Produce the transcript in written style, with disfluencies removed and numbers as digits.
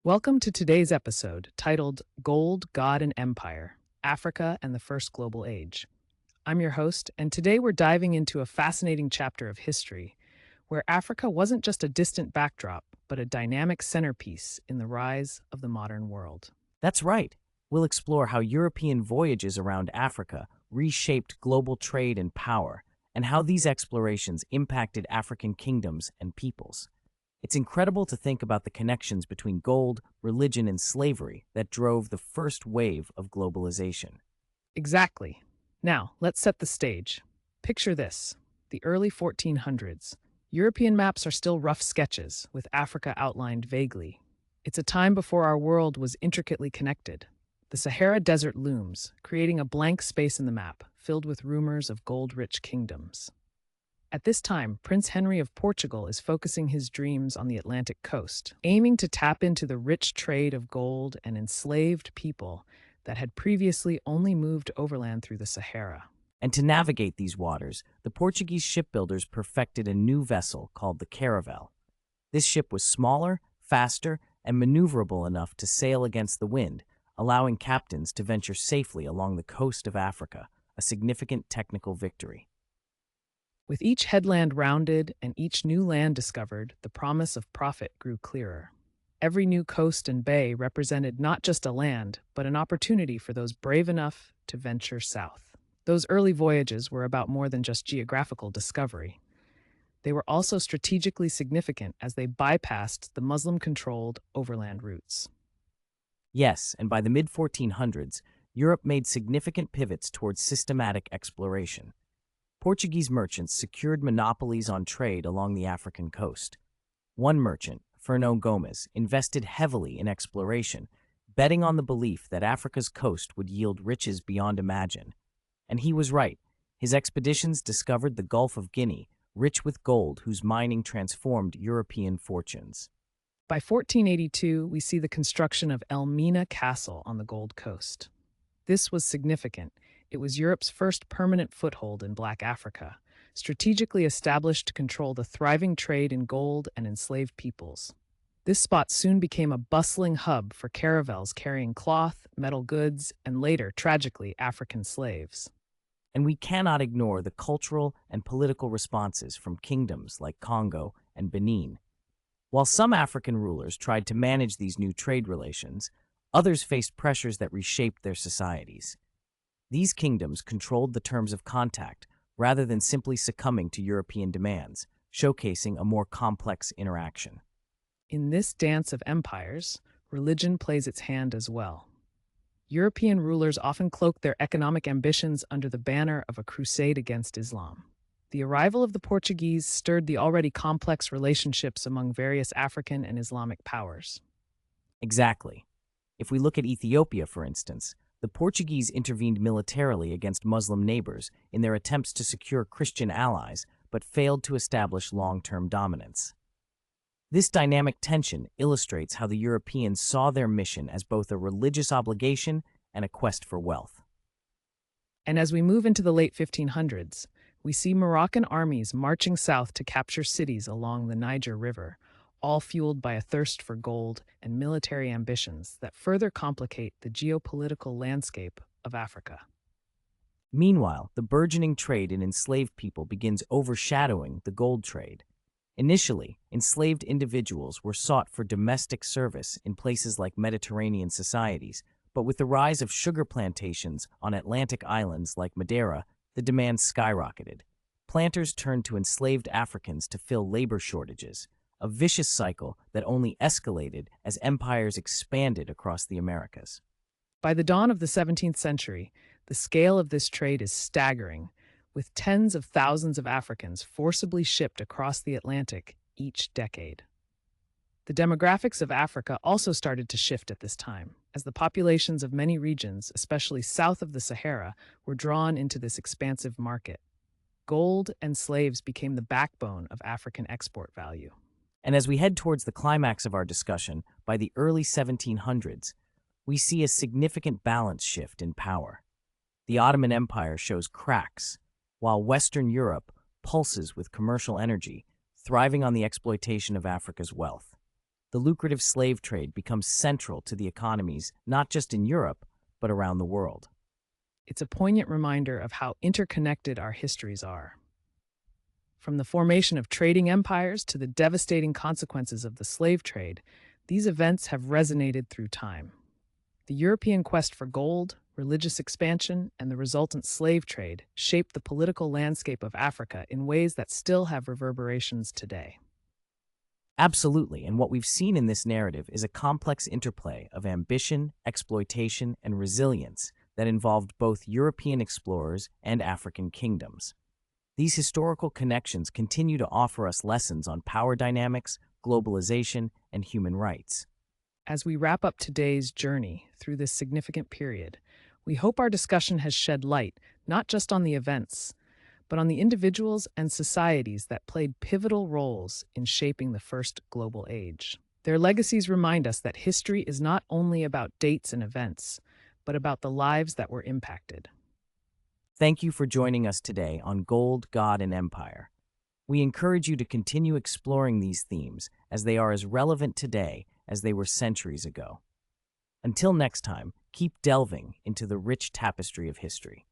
Welcome to today's episode titled Gold, God, and Empire Africa and the First Global Age. I'm your host, and today we're diving into a fascinating chapter of history where Africa wasn't just a distant backdrop, but a dynamic centerpiece in the rise of the modern world. That's right. We'll explore how European voyages around Africa reshaped global trade and power, and how these explorations impacted African kingdoms and peoples. It's incredible to think about the connections between gold, religion, and slavery that drove the first wave of globalization. Exactly. Now, let's set the stage. Picture this: the early 1400s. European maps are still rough sketches, with Africa outlined vaguely. It's a time before our world was intricately connected. The Sahara Desert looms, creating a blank space in the map, filled with rumors of gold-rich kingdoms. At this time, Prince Henry of Portugal is focusing his dreams on the Atlantic coast, aiming to tap into the rich trade of gold and enslaved people that had previously only moved overland through the Sahara. And to navigate these waters, the Portuguese shipbuilders perfected a new vessel called the caravel. This ship was smaller, faster, and maneuverable enough to sail against the wind, allowing captains to venture safely along the coast of Africa, a significant technical victory. With each headland rounded and each new land discovered, the promise of profit grew clearer. Every new coast and bay represented not just a land, but an opportunity for those brave enough to venture south. Those early voyages were about more than just geographical discovery. They were also strategically significant as they bypassed the Muslim-controlled overland routes. Yes, and by the mid-1400s, Europe made significant pivots towards systematic exploration. Portuguese merchants secured monopolies on trade along the African coast. One merchant, Fernão Gomes, invested heavily in exploration, betting on the belief that Africa's coast would yield riches beyond imagine. And he was right. His expeditions discovered the Gulf of Guinea, rich with gold whose mining transformed European fortunes. By 1482, we see the construction of Elmina Castle on the Gold Coast. This was significant. It was Europe's first permanent foothold in Black Africa, strategically established to control the thriving trade in gold and enslaved peoples. This spot soon became a bustling hub for caravels carrying cloth, metal goods, and later, tragically, African slaves. And we cannot ignore the cultural and political responses from kingdoms like Kongo and Benin. While some African rulers tried to manage these new trade relations, others faced pressures that reshaped their societies. These kingdoms controlled the terms of contact rather than simply succumbing to European demands, showcasing a more complex interaction. In this dance of empires, religion plays its hand as well. European rulers often cloaked their economic ambitions under the banner of a crusade against Islam. The arrival of the Portuguese stirred the already complex relationships among various African and Islamic powers. Exactly. If we look at Ethiopia, for instance, the Portuguese intervened militarily against Muslim neighbors in their attempts to secure Christian allies, but failed to establish long-term dominance. This dynamic tension illustrates how the Europeans saw their mission as both a religious obligation and a quest for wealth. And as we move into the late 1500s, we see Moroccan armies marching south to capture cities along the Niger River, all fueled by a thirst for gold and military ambitions that further complicate the geopolitical landscape of Africa. Meanwhile, the burgeoning trade in enslaved people begins overshadowing the gold trade. Initially, enslaved individuals were sought for domestic service in places like Mediterranean societies, but with the rise of sugar plantations on Atlantic islands like Madeira, the demand skyrocketed. Planters turned to enslaved Africans to fill labor shortages, a vicious cycle that only escalated as empires expanded across the Americas. By the dawn of the 17th century, the scale of this trade is staggering, with tens of thousands of Africans forcibly shipped across the Atlantic each decade. The demographics of Africa also started to shift at this time, as the populations of many regions, especially south of the Sahara, were drawn into this expansive market. Gold and slaves became the backbone of African export value. And as we head towards the climax of our discussion, by the early 1700s, we see a significant balance shift in power. The Ottoman Empire shows cracks, while Western Europe pulses with commercial energy, thriving on the exploitation of Africa's wealth. the lucrative slave trade becomes central to the economies not just in Europe, but around the world. It's a poignant reminder of how interconnected our histories are. From the formation of trading empires to the devastating consequences of the slave trade, these events have resonated through time. The European quest for gold, religious expansion, and the resultant slave trade shaped the political landscape of Africa in ways that still have reverberations today. Absolutely, and what we've seen in this narrative is a complex interplay of ambition, exploitation, and resilience that involved both European explorers and African kingdoms. These historical connections continue to offer us lessons on power dynamics, globalization, and human rights. As we wrap up today's journey through this significant period, we hope our discussion has shed light not just on the events, but on the individuals and societies that played pivotal roles in shaping the first global age. Their legacies remind us that history is not only about dates and events, but about the lives that were impacted. Thank you for joining us today on Gold, God, and Empire. We encourage you to continue exploring these themes as they are as relevant today as they were centuries ago. Until next time, keep delving into the rich tapestry of history.